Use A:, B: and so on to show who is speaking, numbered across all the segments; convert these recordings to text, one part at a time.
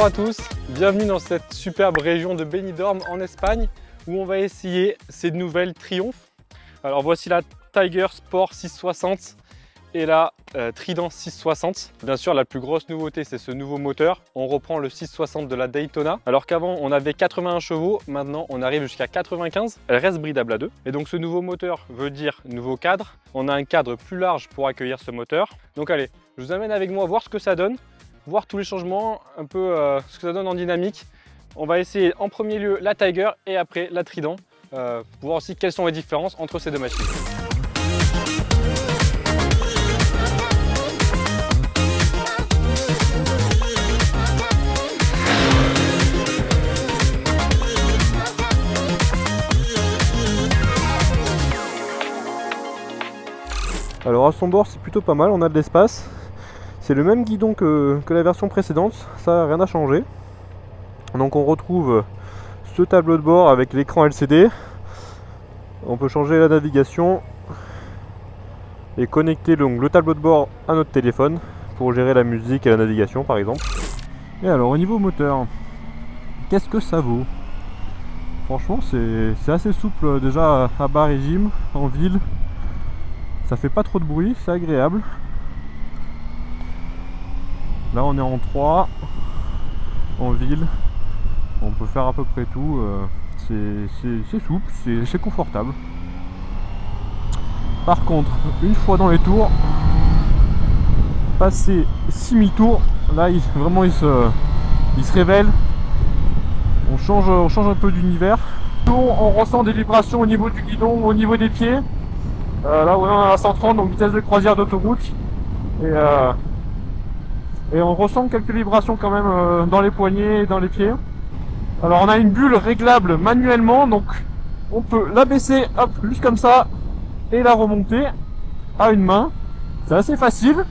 A: Bonjour à tous, bienvenue dans cette superbe région de Benidorm en Espagne où on va essayer ces nouvelles Triumph. Alors voici la Tiger Sport 660 et la Trident 660. Bien sûr, la plus grosse nouveauté, c'est ce nouveau moteur. On reprend le 660 de la Daytona. Alors qu'avant, on avait 81 chevaux. Maintenant, on arrive jusqu'à 95. Elle reste bridable à 2. Et donc, ce nouveau moteur veut dire nouveau cadre. On a un cadre plus large pour accueillir ce moteur. Donc, allez, je vous amène avec moi voir ce que ça donne. Voir tous les changements, un peu ce que ça donne en dynamique. On va essayer en premier lieu la Tiger et après la Trident. Pour voir aussi quelles sont les différences entre ces deux machines. Alors à son bord c'est plutôt pas mal, on a de l'espace. C'est le même guidon que la version précédente, ça rien n'a changé. Donc on retrouve ce tableau de bord avec l'écran LCD. On peut changer la navigation et connecter donc le tableau de bord à notre téléphone pour gérer la musique et la navigation par exemple. Et alors au niveau moteur, qu'est-ce que ça vaut? Franchement c'est assez souple déjà à bas régime, en ville. Ça fait pas trop de bruit, c'est agréable. Là on est en 3, en ville. On peut faire à peu près tout. C'est souple, c'est confortable. Par contre, une fois dans les tours, passer 6000 tours, là vraiment il se révèle. On change un peu d'univers. On ressent des vibrations au niveau du guidon, au niveau des pieds. Là on est à 130, donc vitesse de croisière d'autoroute. Et on ressent quelques vibrations quand même dans les poignets et dans les pieds. Alors on a une bulle réglable manuellement, donc on peut la baisser, hop, juste comme ça, et la remonter à une main. C'est assez facile.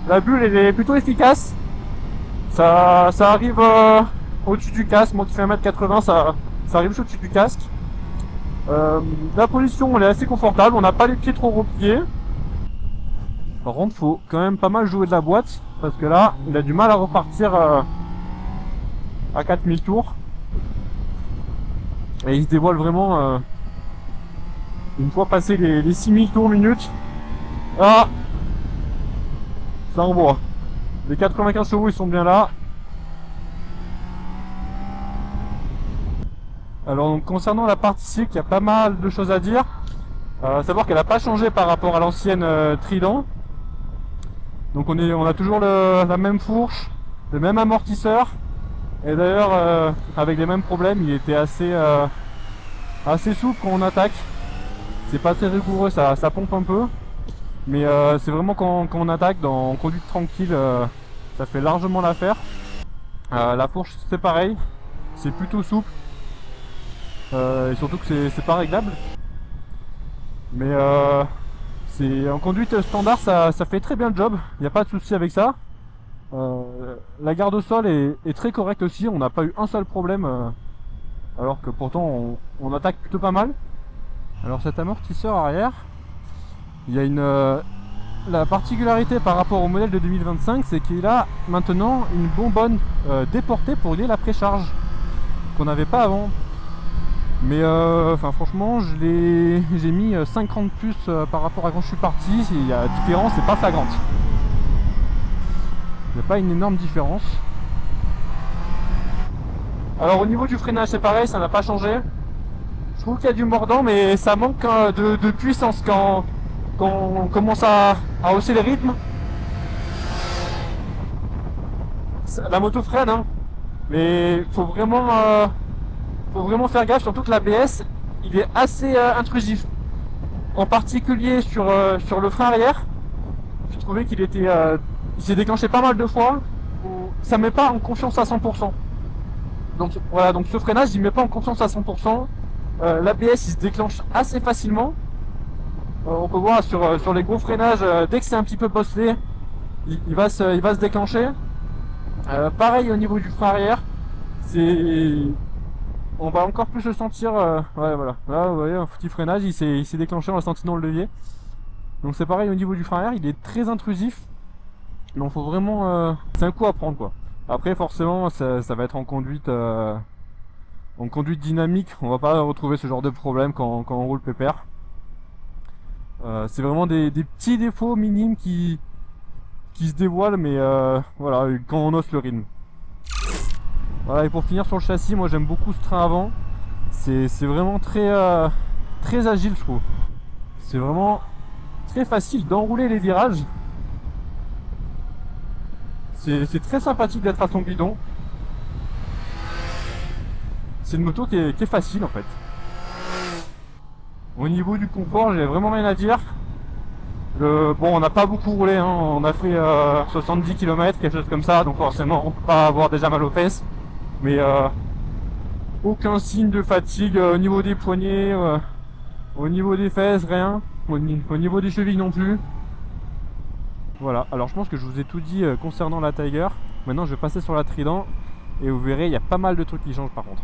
A: La bulle elle est plutôt efficace. Ça arrive au-dessus du casque. Moi qui fais 1m80, ça arrive juste au-dessus du casque. La position elle est assez confortable, on n'a pas les pieds trop repliés. Par contre faut quand même pas mal jouer de la boîte, parce que là il a du mal à repartir à 4000 tours. Et il se dévoile vraiment une fois passé les 6000 tours minutes. Ah, ça envoie. Les 95 chevaux ils sont bien là. Alors donc, concernant la partie cycle, il y a pas mal de choses à dire. Savoir qu'elle n'a pas changé par rapport à l'ancienne Trident. Donc on a toujours la même fourche, le même amortisseur. Et d'ailleurs avec les mêmes problèmes, il était assez souple quand on attaque. C'est pas très rigoureux, ça pompe un peu. Mais c'est vraiment quand on attaque en conduite tranquille, ça fait largement l'affaire. La fourche c'est pareil, c'est plutôt souple. Et surtout que c'est pas réglable. Mais en conduite standard ça fait très bien le job, il n'y a pas de souci avec ça. La garde au sol est très correcte aussi, on n'a pas eu un seul problème, alors que pourtant on attaque plutôt pas mal. Alors cet amortisseur arrière, il y a la particularité par rapport au modèle de 2025, c'est qu'il a maintenant une bonbonne déportée pour lier la précharge, qu'on n'avait pas avant. Mais franchement j'ai mis 50 plus par rapport à quand je suis parti, la différence n'est pas flagrante. Il n'y a pas une énorme différence. Alors au niveau du freinage c'est pareil, ça n'a pas changé. Je trouve qu'il y a du mordant mais ça manque de puissance quand on commence à hausser les rythmes. La moto freine hein, mais faut vraiment faire gaffe, surtout que l'ABS il est assez intrusif. En particulier sur le frein arrière, j'ai trouvé qu'il s'est déclenché pas mal de fois. Ça met pas en confiance à 100%. Donc voilà, donc ce freinage il met pas en confiance à 100%. L'ABS il se déclenche assez facilement. On peut voir sur les gros freinages, dès que c'est un petit peu bosselé, il va se déclencher. Pareil au niveau du frein arrière, on va encore plus le sentir. Ouais, voilà, là vous voyez un petit freinage, il s'est déclenché, on l'a senti dans le levier. Donc c'est pareil au niveau du frein arrière, il est très intrusif. Donc faut vraiment, c'est un coup à prendre quoi. Après forcément ça va être en conduite dynamique, on va pas retrouver ce genre de problème quand on roule pépère. C'est vraiment des petits défauts minimes qui se dévoilent, mais voilà, quand on hausse le rythme. Voilà, et pour finir sur le châssis, moi j'aime beaucoup ce train avant. C'est vraiment très agile, je trouve. C'est vraiment très facile d'enrouler les virages. C'est très sympathique d'être à son guidon. C'est une moto qui est facile en fait. Au niveau du confort, j'ai vraiment rien à dire. Bon, on n'a pas beaucoup roulé, hein. On a fait 70 km, quelque chose comme ça, donc forcément on peut pas avoir déjà mal aux fesses. Mais aucun signe de fatigue au niveau des poignets, au niveau des fesses, rien. Au niveau des chevilles non plus. Voilà, alors je pense que je vous ai tout dit concernant la Tiger. Maintenant je vais passer sur la Trident et vous verrez, il y a pas mal de trucs qui changent par contre.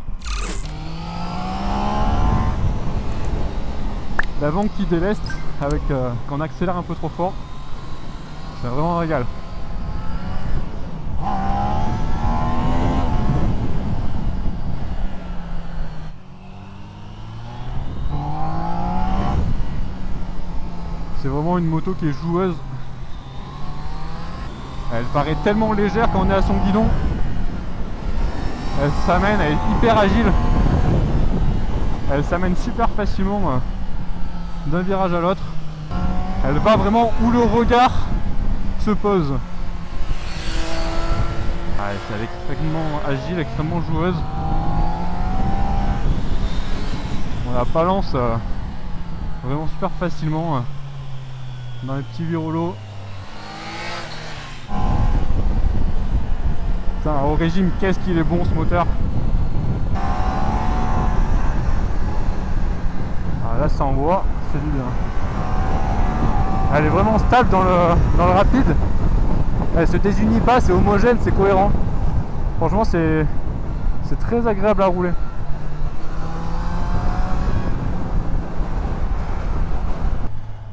A: L'avant qui déleste avec quand on accélère un peu trop fort, c'est vraiment un régal. C'est vraiment une moto qui est joueuse. Elle paraît tellement légère quand on est à son guidon. Elle s'amène, elle est hyper agile. Elle s'amène super facilement d'un virage à l'autre. Elle va vraiment où le regard se pose. Elle est extrêmement agile, extrêmement joueuse. On la balance vraiment super facilement dans les petits virolos. Putain, au régime, qu'est-ce qu'il est bon ce moteur. Ah, là ça envoie, c'est du bien. Elle est vraiment stable dans le rapide. Elle se désunit pas, c'est homogène, c'est cohérent. Franchement c'est très agréable à rouler.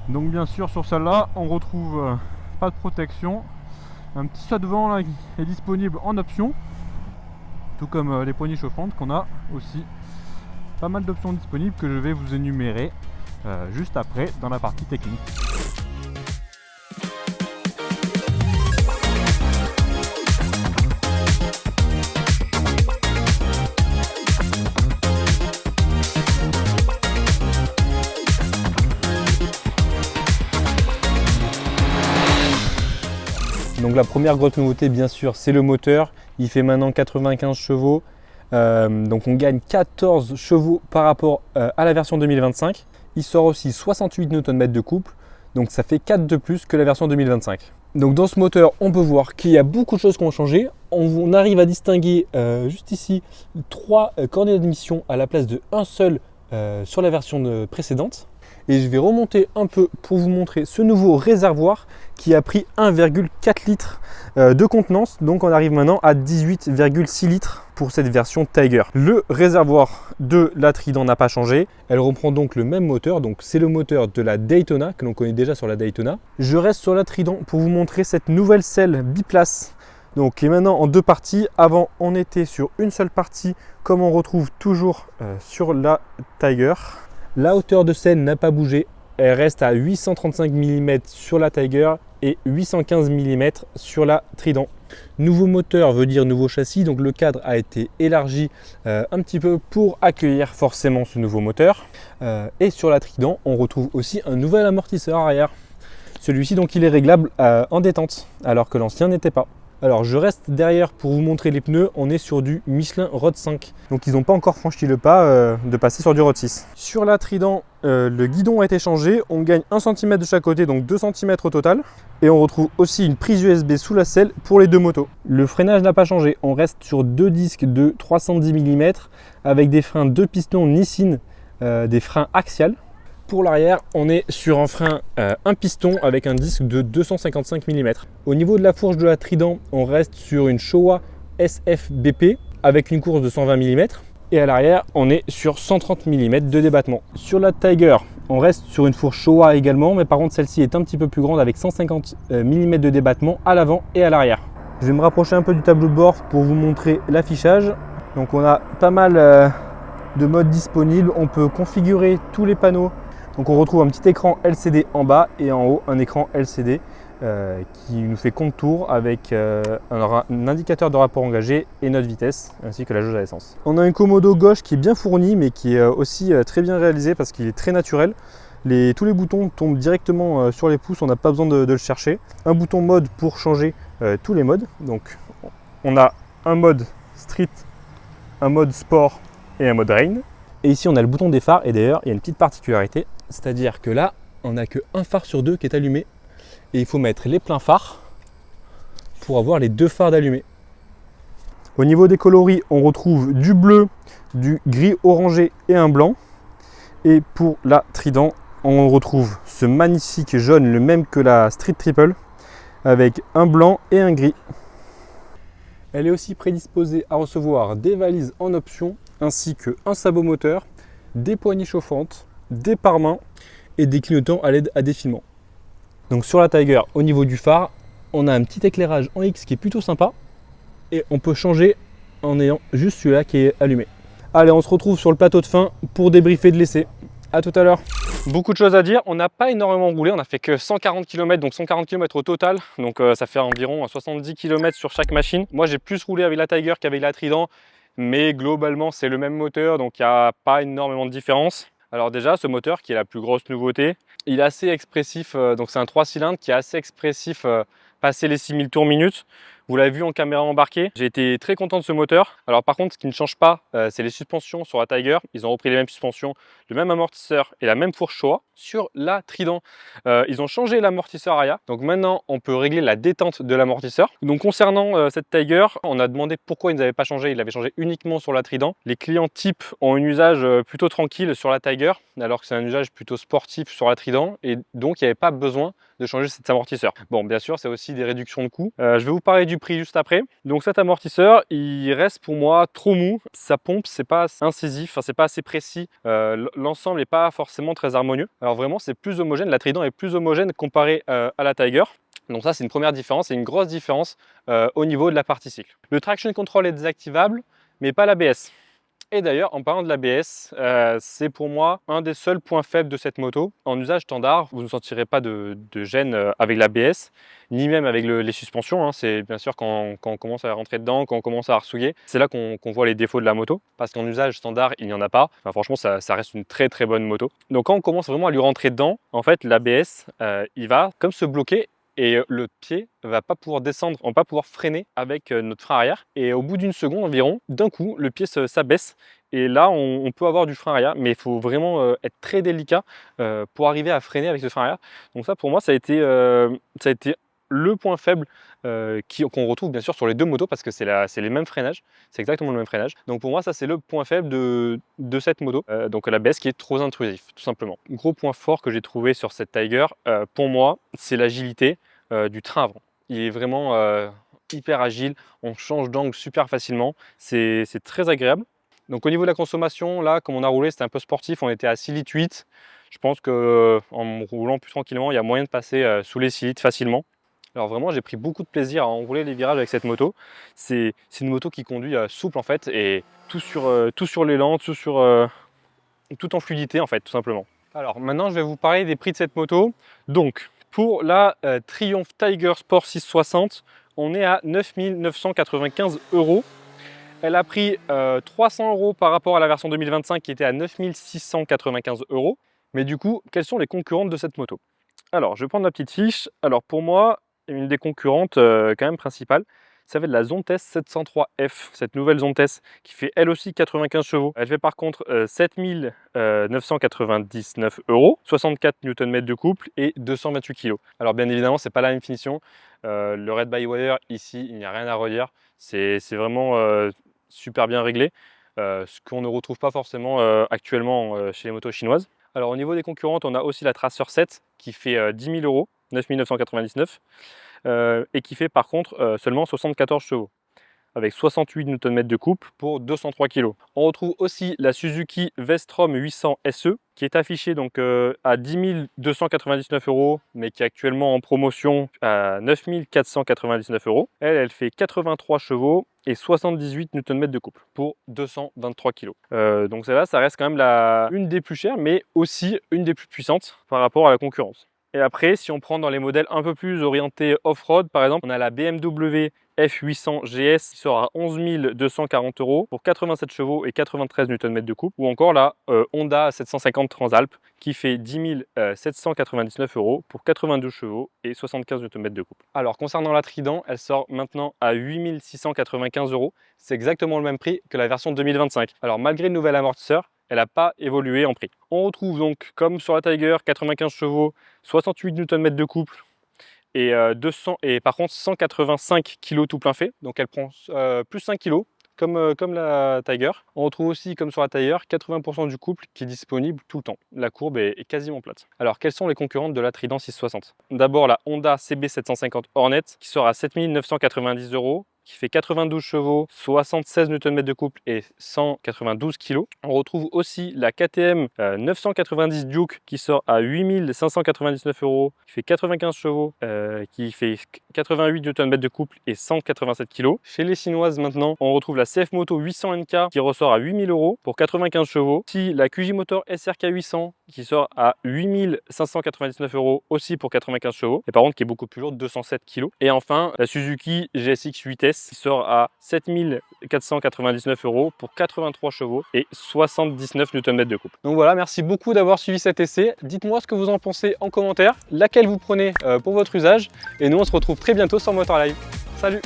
A: Donc bien sûr sur celle-là on retrouve pas de protection. Un petit saut devant là est disponible en option, tout comme les poignées chauffantes qu'on a aussi. Pas mal d'options disponibles que je vais vous énumérer juste après dans la partie technique.
B: Donc la première grosse nouveauté bien sûr c'est le moteur, il fait maintenant 95 chevaux, donc on gagne 14 chevaux par rapport à la version 2025. Il sort aussi 68 Nm de couple, donc ça fait 4 de plus que la version 2025. Donc dans ce moteur on peut voir qu'il y a beaucoup de choses qui ont changé. On arrive à distinguer juste ici 3 cornets d'admission à la place de un seul sur la version précédente. Et je vais remonter un peu pour vous montrer ce nouveau réservoir qui a pris 1,4 litres de contenance. Donc on arrive maintenant à 18,6 litres pour cette version Tiger. Le réservoir de la Trident n'a pas changé. Elle reprend donc le même moteur. Donc c'est le moteur de la Daytona que l'on connaît déjà sur la Daytona. Je reste sur la Trident pour vous montrer cette nouvelle selle biplace. Donc qui est maintenant en deux parties. Avant on était sur une seule partie comme on retrouve toujours sur la Tiger. La hauteur de selle n'a pas bougé, elle reste à 835 mm sur la Tiger et 815 mm sur la Trident. Nouveau moteur veut dire nouveau châssis, donc le cadre a été élargi un petit peu pour accueillir forcément ce nouveau moteur. Et sur la Trident, on retrouve aussi un nouvel amortisseur arrière. Celui-ci donc il est réglable en détente, alors que l'ancien n'était pas. Alors je reste derrière pour vous montrer les pneus, on est sur du Michelin Road 5. Donc ils n'ont pas encore franchi le pas de passer sur du Road 6. Sur la Trident, le guidon a été changé, on gagne 1 cm de chaque côté, donc 2 cm au total. Et on retrouve aussi une prise USB sous la selle pour les deux motos. Le freinage n'a pas changé, on reste sur deux disques de 310 mm avec des freins 2 pistons Nissin, des freins axiales. Pour l'arrière, on est sur un frein un piston avec un disque de 255 mm. Au niveau de la fourche de la Trident, on reste sur une Showa SFBP avec une course de 120 mm. Et à l'arrière, on est sur 130 mm de débattement. Sur la Tiger, on reste sur une fourche Showa également, mais par contre celle-ci est un petit peu plus grande avec 150 mm de débattement à l'avant et à l'arrière. Je vais me rapprocher un peu du tableau de bord pour vous montrer l'affichage. Donc on a pas mal de modes disponibles. On peut configurer tous les panneaux. Donc on retrouve un petit écran LCD en bas et en haut un écran LCD qui nous fait compte-tour avec un indicateur de rapport engagé et notre vitesse ainsi que la jauge à essence. On a un commodo gauche qui est bien fourni mais qui est aussi très bien réalisé parce qu'il est très naturel. Tous les boutons tombent directement sur les pouces, on n'a pas besoin de le chercher. Un bouton mode pour changer tous les modes. Donc on a un mode street, un mode sport et un mode rain. Et ici on a le bouton des phares et d'ailleurs il y a une petite particularité, c'est-à-dire que là on n'a qu'un phare sur deux qui est allumé et il faut mettre les pleins phares pour avoir les deux phares d'allumés. Au niveau des coloris, on retrouve du bleu, du gris orangé et un blanc. Et pour la Trident, on retrouve ce magnifique jaune, le même que la Street Triple, avec un blanc et un gris. Elle est aussi prédisposée à recevoir des valises en option, ainsi qu'un sabot moteur, des poignées chauffantes, des pare-mains et des clignotants à LED à défilement. Donc sur la Tiger, au niveau du phare, on a un petit éclairage en X qui est plutôt sympa et on peut changer en ayant juste celui-là qui est allumé. Allez, on se retrouve sur le plateau de fin pour débriefer de l'essai. À tout à l'heure. Beaucoup de choses à dire. On n'a pas énormément roulé, on n'a fait que 140 km, donc 140 km au total. Donc ça fait environ 70 km sur chaque machine. Moi, j'ai plus roulé avec la Tiger qu'avec la Trident, mais globalement, c'est le même moteur, donc il n'y a pas énormément de différence. Alors déjà, ce moteur qui est la plus grosse nouveauté, il est assez expressif, donc c'est un 3 cylindres qui est assez expressif passer les 6000 tours minute. Vous l'avez vu en caméra embarquée, j'ai été très content de ce moteur. Alors par contre, ce qui ne change pas, c'est les suspensions sur la Tiger. Ils ont repris les mêmes suspensions, le même amortisseur et la même fourche Showa. Sur la Trident, ils ont changé l'amortisseur Aya. Donc maintenant, on peut régler la détente de l'amortisseur. Donc concernant cette Tiger, on a demandé pourquoi ils n'avaient pas changé. Ils l'avaient changé uniquement sur la Trident. Les clients type ont un usage plutôt tranquille sur la Tiger, alors que c'est un usage plutôt sportif sur la Trident. Et donc, il n'y avait pas besoin de changer cet amortisseur. Bon, bien sûr, c'est aussi des réductions de coûts. Je vais vous parler du prix juste après. Donc cet amortisseur, il reste pour moi trop mou. Sa pompe, c'est pas incisif, c'est pas assez précis. L'ensemble n'est pas forcément très harmonieux. Alors vraiment, c'est plus homogène. La Trident est plus homogène comparé à la Tiger. Donc ça, c'est une première différence et une grosse différence au niveau de la partie cycle. Le traction control est désactivable, mais pas l'ABS. Et d'ailleurs, en parlant de l'ABS, c'est pour moi un des seuls points faibles de cette moto. En usage standard, vous ne sentirez pas de gêne avec l'ABS, ni même avec les suspensions. Hein. C'est bien sûr quand on commence à rentrer dedans, quand on commence à arsouiller, c'est là qu'on voit les défauts de la moto. Parce qu'en usage standard, il n'y en a pas. Enfin, franchement, ça reste une très très bonne moto. Donc quand on commence vraiment à lui rentrer dedans, en fait, l'ABS, il va comme se bloquer. Et le pied ne va pas pouvoir descendre, on va pas pouvoir freiner avec notre frein arrière. Et au bout d'une seconde environ, d'un coup, le pied s'abaisse. Et là, on peut avoir du frein arrière, mais il faut vraiment être très délicat pour arriver à freiner avec ce frein arrière. Donc ça, pour moi, ça a été le point faible qu'on retrouve bien sûr sur les deux motos parce que c'est les mêmes freinages, c'est exactement le même freinage. Donc pour moi, ça c'est le point faible de cette moto, donc l'ABS qui est trop intrusif, tout simplement. Gros point fort que j'ai trouvé sur cette Tiger, pour moi, c'est l'agilité du train avant. Il est vraiment hyper agile, on change d'angle super facilement, c'est très agréable. Donc au niveau de la consommation, là, comme on a roulé, c'était un peu sportif, on était à 6,8 litres. Je pense qu'en roulant plus tranquillement, il y a moyen de passer sous les 6 litres facilement. Alors vraiment, j'ai pris beaucoup de plaisir à enrouler les virages avec cette moto. C'est une moto qui conduit souple en fait, et tout sur l'élan, tout en fluidité en fait, tout simplement. Alors maintenant, je vais vous parler des prix de cette moto. Donc pour la Triumph Tiger Sport 660, on est à 9 995 €. Elle a pris 300 € par rapport à la version 2025 qui était à 9 695 €. Mais du coup, quelles sont les concurrentes de cette moto? Alors, je vais prendre ma petite fiche. Alors pour moi, une des concurrentes quand même principales, ça va être la Zontes 703F, cette nouvelle Zontes qui fait elle aussi 95 chevaux. Elle fait par contre 7 999 €, 64 Nm de couple et 228 kg. Alors bien évidemment, c'est pas la même finition. Le Red by Wire ici, il n'y a rien à redire. C'est vraiment super bien réglé, ce qu'on ne retrouve pas forcément actuellement chez les motos chinoises. Alors au niveau des concurrentes, on a aussi la Tracer 7 qui fait 10 000 €, 9 999 et qui fait par contre seulement 74 chevaux. avec 68 Nm de couple pour 203 kg. On retrouve aussi la Suzuki V-Strom 800 SE qui est affichée donc à 10 299 €, mais qui est actuellement en promotion à 9 499 €. Elle fait 83 chevaux et 78 Nm de couple pour 223 kg. Donc celle-là, ça reste quand même une des plus chères, mais aussi une des plus puissantes par rapport à la concurrence. Et après, si on prend dans les modèles un peu plus orientés off-road, par exemple, on a la BMW F800 GS qui sort à 11 240 € pour 87 chevaux et 93 Nm de couple, ou encore la Honda 750 Transalp qui fait 10 799 € pour 92 chevaux et 75 Nm de couple. Alors concernant la Trident, elle sort maintenant à 8 695 €. C'est exactement le même prix que la version 2025. Alors malgré le nouvel amortisseur, elle n'a pas évolué en prix. On retrouve donc, comme sur la Tiger, 95 chevaux, 68 Nm de couple et, par contre 185 kg tout plein fait. Donc elle prend plus 5 kg comme la Tiger. On retrouve aussi, comme sur la Tiger, 80% du couple qui est disponible tout le temps. La courbe est quasiment plate. Alors quelles sont les concurrentes de la Trident 660? D'abord la Honda CB750 Hornet qui sort à 7 990 €, qui fait 92 chevaux, 76 Nm de couple et 192 kg. On retrouve aussi la KTM 990 Duke qui sort à 8 599 €, qui fait 95 chevaux, qui fait 88 Nm de couple et 187 kg. Chez les Chinoises maintenant, on retrouve la CF Moto 800 NK qui ressort à 8 000 € pour 95 chevaux. Aussi la QJ Motor SRK 800 qui sort à 8 599 € aussi pour 95 chevaux, et par contre qui est beaucoup plus lourde, 207 kg. Et enfin la Suzuki GSX 8S qui sort à 7 499 € pour 83 chevaux et 79 Nm de couple. Donc voilà, merci beaucoup d'avoir suivi cet essai. Dites-moi ce que vous en pensez en commentaire, laquelle vous prenez pour votre usage, et nous on se retrouve très bientôt sur Motor Live. Salut!